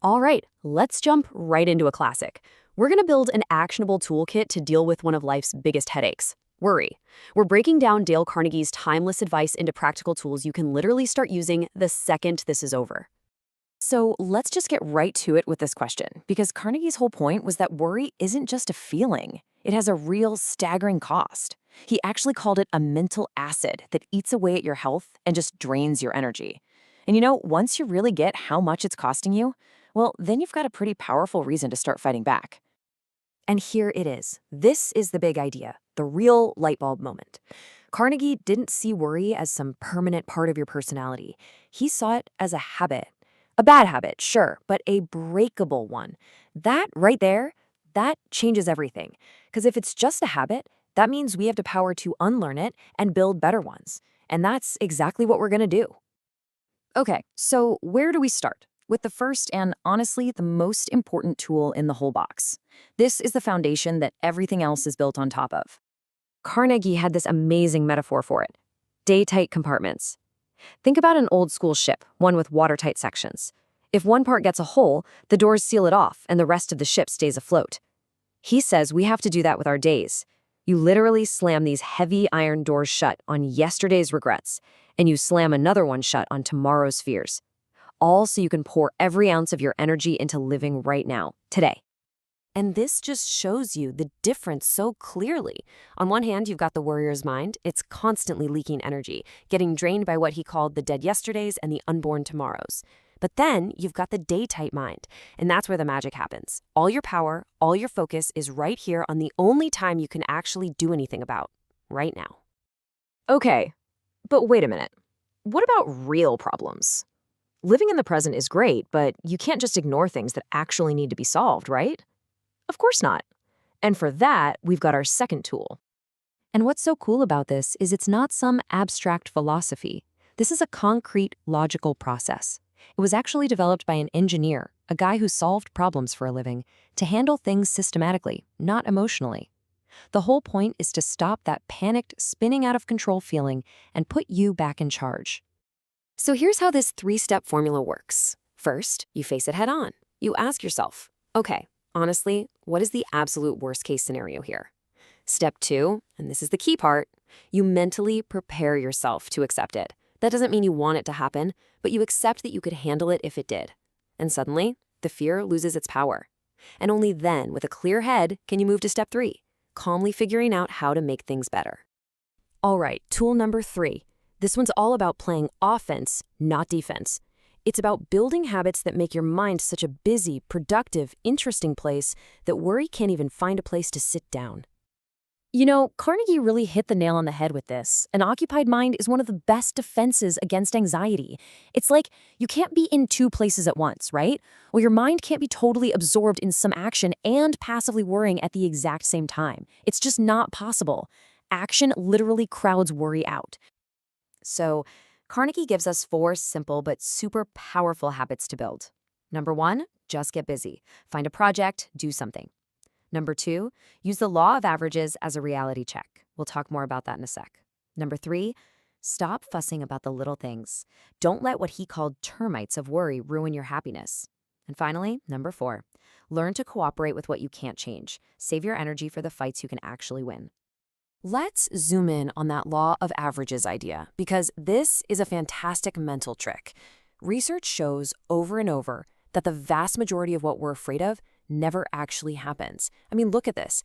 All right, let's jump right into a classic. We're going to build an actionable toolkit to deal with one of life's biggest headaches, worry. We're breaking down Dale Carnegie's timeless advice into practical tools you can literally start using the second this is over. So let's just get right to it with this question, because Carnegie's whole point was that worry isn't just a feeling. It has a real staggering cost. He actually called it a mental acid that eats away at your health and just drains your energy. And once you really get how much it's costing you, well, then you've got a pretty powerful reason to start fighting back. And here it is. This is the big idea, the real light bulb moment. Carnegie didn't see worry as some permanent part of your personality. He saw it as a habit. A bad habit, sure, but a breakable one. That right there, that changes everything. Because if it's just a habit, that means we have the power to unlearn it and build better ones. And that's exactly what we're going to do. Okay, so where do we start? With the first and honestly the most important tool in the whole box. This is the foundation that everything else is built on top of. Carnegie had this amazing metaphor for it. Day-tight compartments. Think about an old school ship, one with watertight sections. If one part gets a hole, the doors seal it off and the rest of the ship stays afloat. He says we have to do that with our days. You literally slam these heavy iron doors shut on yesterday's regrets, and you slam another one shut on tomorrow's fears. All so you can pour every ounce of your energy into living right now, today. And this just shows you the difference so clearly. On one hand, you've got the warrior's mind. It's constantly leaking energy, getting drained by what he called the dead yesterdays and the unborn tomorrows. But then you've got the day-tight mind, and that's where the magic happens. All your power, all your focus is right here on the only time you can actually do anything about, right now. Okay, but wait a minute. What about real problems? Living in the present is great, but you can't just ignore things that actually need to be solved, right? Of course not. And for that, we've got our second tool. And what's so cool about this is it's not some abstract philosophy. This is a concrete, logical process. It was actually developed by an engineer, a guy who solved problems for a living, to handle things systematically, not emotionally. The whole point is to stop that panicked, spinning out of control feeling and put you back in charge. So here's how this three-step formula works. First, you face it head on. You ask yourself, okay, honestly, what is the absolute worst-case scenario here? Step 2, and this is the key part, you mentally prepare yourself to accept it. That doesn't mean you want it to happen, but you accept that you could handle it if it did. And suddenly, the fear loses its power. And only then, with a clear head, can you move to step 3, calmly figuring out how to make things better. All right, tool number 3. This one's all about playing offense, not defense. It's about building habits that make your mind such a busy, productive, interesting place that worry can't even find a place to sit down. Carnegie really hit the nail on the head with this. An occupied mind is one of the best defenses against anxiety. It's like you can't be in two places at once, right? Well, your mind can't be totally absorbed in some action and passively worrying at the exact same time. It's just not possible. Action literally crowds worry out. So, Carnegie gives us 4 simple but super powerful habits to build. Number 1, just get busy. Find a project, do something. Number 2, use the law of averages as a reality check. We'll talk more about that in a sec. Number 3, stop fussing about the little things. Don't let what he called termites of worry ruin your happiness. And finally, number 4, learn to cooperate with what you can't change. Save your energy for the fights you can actually win. Let's zoom in on that law of averages idea, because this is a fantastic mental trick. Research shows over and over that the vast majority of what we're afraid of never actually happens. I mean, look at this.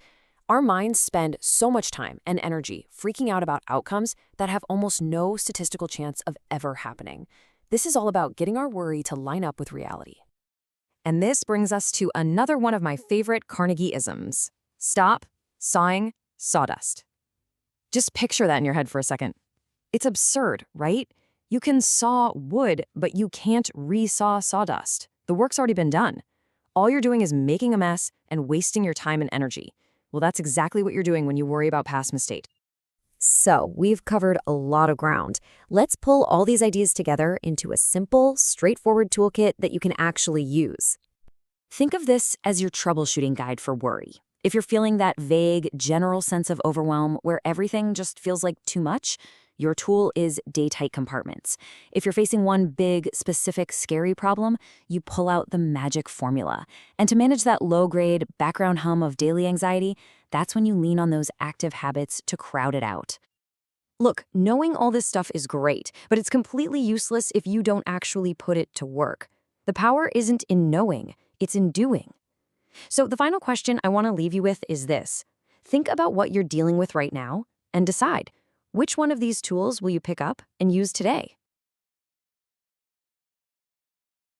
Our minds spend so much time and energy freaking out about outcomes that have almost no statistical chance of ever happening. This is all about getting our worry to line up with reality. And this brings us to another one of my favorite Carnegie-isms. Stop sawing sawdust. Just picture that in your head for a second. It's absurd, right? You can saw wood, but you can't re-saw sawdust. The work's already been done. All you're doing is making a mess and wasting your time and energy. Well, that's exactly what you're doing when you worry about past mistakes. So, we've covered a lot of ground. Let's pull all these ideas together into a simple, straightforward toolkit that you can actually use. Think of this as your troubleshooting guide for worry. If you're feeling that vague, general sense of overwhelm where everything just feels like too much, Your tool is day-tight compartments. If you're facing one big, specific, scary problem, you pull out the magic formula. And to manage that low-grade, background hum of daily anxiety, that's when you lean on those active habits to crowd it out. Look, knowing all this stuff is great, but it's completely useless if you don't actually put it to work. The power isn't in knowing, it's in doing. So the final question I want to leave you with is this. Think about what you're dealing with right now and decide, which one of these tools will you pick up and use today?